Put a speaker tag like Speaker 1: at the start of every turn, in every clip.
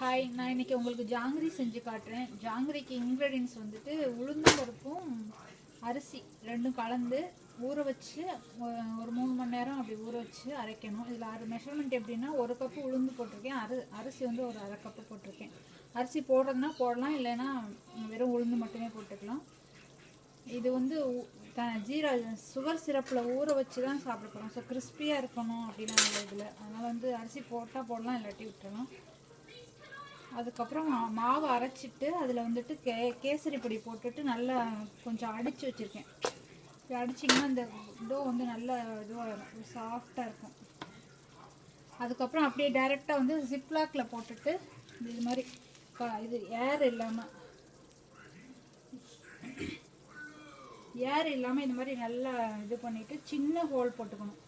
Speaker 1: Hi, நான் இன்றைக்கி உங்களுக்கு ஜாங்கிரி செஞ்சு காட்டுறேன். ஜாங்கிரிக்கு இன்க்ரீடியன்ஸ் வந்துட்டு உளுந்தும் பருப்பும் அரிசி ரெண்டும் கலந்து ஊற வச்சு ஒரு 3 மணி நேரம் அப்படி ஊற வச்சு அரைக்கணும். இதில் மெஷர்மெண்ட் எப்படின்னா, 1 கப்பு உளுந்து போட்டிருக்கேன், அரிசி வந்து ஒரு 1/2 கப்பு போட்டிருக்கேன். அரிசி போடுறதுனா போடலாம், இல்லைன்னா வெறும் உளுந்து மட்டுமே போட்டுக்கலாம். இது வந்து சுகர் சிரப்பில் ஊற வச்சு தான் சாப்பிட போகிறோம். ஸோ கிறிஸ்பியாக இருக்கணும் அப்படின்னா இதில், அதனால் வந்து அரிசி போட்டால் போடலாம், இல்லாட்டி விட்டுறலாம். அதுக்கப்புறம் மாவை அரைச்சிட்டு அதில் வந்துட்டு கேசரி பொடி போட்டுட்டு நல்லா கொஞ்சம் அடித்து வச்சுருக்கேன். இப்படி அடிச்சிங்கன்னா இந்த டோ வந்து நல்ல இதுவாக சாஃப்டாக இருக்கும். அதுக்கப்புறம் அப்படியே டைரெக்டாக வந்து ஜிப்லாக்கில் போட்டுட்டு இது மாதிரி இது ஏர் இல்லாமல் இந்த மாதிரி நல்லா இது பண்ணிவிட்டு சின்ன ஹோல் போட்டுக்கணும்.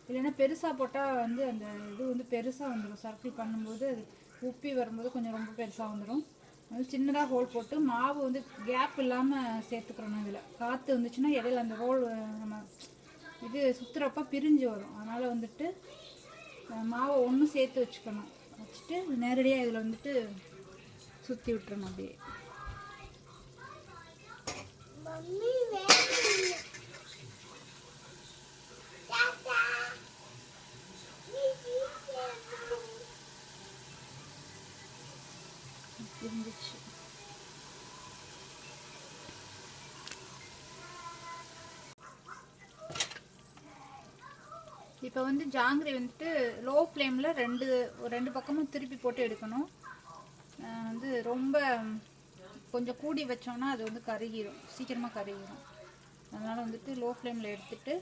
Speaker 1: இல்லைன்னா பெருசாக போட்டால் வந்து அந்த இது வந்து பெருசாக வந்துடும். சர்க்கிள் பண்ணும்போது அது உப்பி வரும்போது கொஞ்சம் ரொம்ப பெருசாக வந்துடும். அது சின்னதாக ஹோல் போட்டு மாவு வந்து கேப் இல்லாமல் சேர்த்துக்கிறோம். இதில் காற்று வந்துச்சுன்னா இடையில அந்த ஹோல் நம்ம இது சுற்றுறப்ப பிரிஞ்சு வரும். அதனால் வந்துட்டு மாவை ஒன்றும் சேர்த்து வச்சுட்டு நேரடியாக இதில் வந்துட்டு சுற்றி விட்டுறணும். அப்படியே இருந்துச்சு. இப்போ வந்து ஜாங்கிரி வந்துட்டு லோ ஃப்ளேமில் ரெண்டு பக்கமும் திருப்பி போட்டு எடுக்கணும். வந்து ரொம்ப கொஞ்சம் கூடி வச்சோன்னா அது வந்து கருகிடும், சீக்கிரமாக கருகிடும். அதனால் வந்துட்டு லோ ஃப்ளேமில் எடுத்துகிட்டு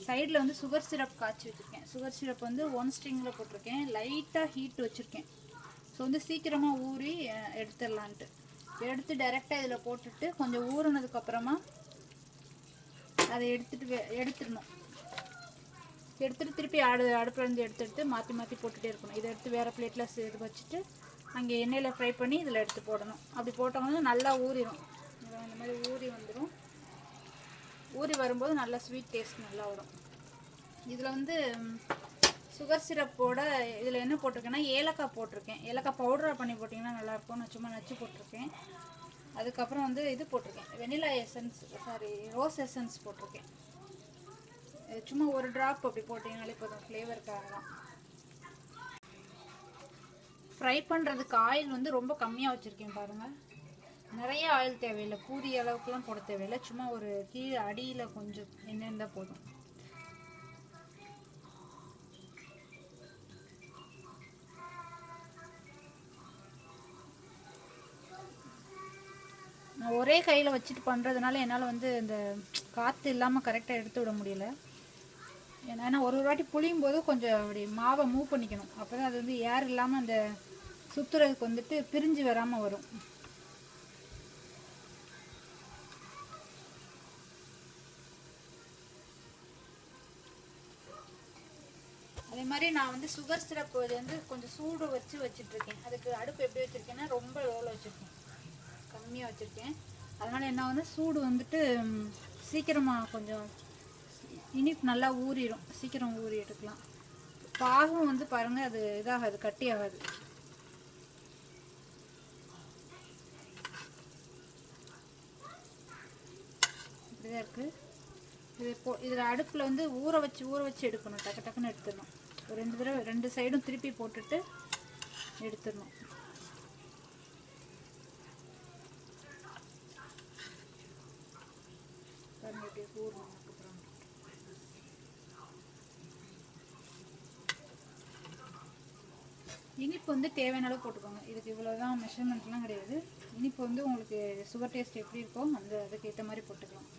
Speaker 1: சைடில் வந்து சுகர் சிரப் காய்ச்சி வச்சுருக்கேன். சுகர் சிரப் வந்து 1 ஸ்ட்ரிங்கில் போட்டிருக்கேன், லைட்டாக ஹீட் வச்சுருக்கேன். ஸோ வந்து சீக்கிரமாக ஊறி எடுத்துடலான்ட்டு எடுத்து டைரெக்டாக இதில் போட்டுட்டு கொஞ்சம் ஊறினதுக்கப்புறமா அதை எடுத்துடணும். எடுத்துகிட்டு திருப்பி அடுப்புலேருந்து எடுத்து மாற்றி போட்டுகிட்டே இருக்கணும். இதை எடுத்து வேறு பிளேட்டில் இது வச்சுட்டு அங்கே எண்ணெயில் ஃப்ரை பண்ணி இதில் எடுத்து போடணும். அப்படி போட்டோம்னா நல்லா ஊறிடும். இந்த மாதிரி ஊறி வந்துடும். ஊறி வரும்போது நல்லா ஸ்வீட் டேஸ்ட் நல்லா வரும். இதில் வந்து சுகர் சிரப்போட இதில் என்ன போட்டிருக்கேன்னா ஏலக்காய் போட்டிருக்கேன். ஏலக்காய் பவுடராக பண்ணி போட்டிங்கன்னா நல்லாயிருக்கும். நான் சும்மா நச்சு போட்டிருக்கேன். அதுக்கப்புறம் வந்து இது போட்டிருக்கேன், வெனிலா எசன்ஸ், ரோஸ் எசன்ஸ் போட்டிருக்கேன். சும்மா ஒரு ட்ராப் அப்படி போட்டிங்கனாலே போதும், ஃப்ளேவருக்காக தான். ஃப்ரை பண்ணுறதுக்கு ஆயில் வந்து ரொம்ப கம்மியாக வச்சுருக்கேன் பாருங்கள். நிறைய ஆயில் தேவையில்லை, பூரி அளவுக்குலாம் போட தேவையில்லை. சும்மா ஒரு கீழே அடியில் கொஞ்சம் எண்ணெய் இருந்தால் போதும். நான் ஒரே கையில் வச்சுட்டு பண்ணுறதுனால என்னால் வந்து இந்த காற்று இல்லாமல் கரெக்டாக எடுத்து விட முடியல. ஏன்னா ஒரு வாட்டி புளியும் போது கொஞ்சம் அப்படி மாவை மூவ் பண்ணிக்கணும். அப்போ தான் அது வந்து ஏர் இல்லாமல் அந்த சுற்றுறதுக்கு வந்துட்டு பிரிஞ்சு வராமல் வரும். அதே மாதிரி நான் வந்து சுகர் சிரப் வந்து கொஞ்சம் சூடு வச்சுட்ருக்கேன். அதுக்கு அடுப்பு எப்படி வச்சுருக்கேன்னா ரொம்ப லோவில் வச்சுருக்கேன், கம்மியாக வச்சுருக்கேன். அதனால் என்ன வந்து சூடு வந்துட்டு சீக்கிரமாக கொஞ்சம் இனிப்பு நல்லா ஊறிடும், சீக்கிரம் ஊறி எடுக்கலாம். பாகும் வந்து பாருங்கள், அது இதாகாது, கட்டி ஆகாது. இப்படிதான் இருக்குது. இதில் அடுப்பில் வந்து ஊற வச்சு எடுக்கணும். டக்குன்னு எடுத்துடணும். ஒரு 2 தடவை 2 சைடும் திருப்பி போட்டுட்டு எடுத்துடணும். இனிப்பு வந்து தேவையான அளவு போட்டுக்கோங்க. இதுக்கு இவ்வளோதான், மெஷர்மெண்ட்லாம் கிடையாது. இனிப்பு வந்து உங்களுக்கு சுகர் டேஸ்ட் எப்படி இருக்கோ அதுக்கு ஏற்ற மாதிரி போட்டுக்கலாம்.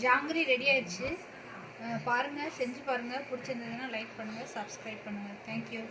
Speaker 1: ஜாங்கிரி ரெடி ஆயிடுச்சு. பாருங்கள், செஞ்சு பாருங்கள். பிடிச்சிருந்ததுன்னா லைக் பண்ணுங்கள், சப்ஸ்கிரைப் பண்ணுங்கள். தேங்க்யூ.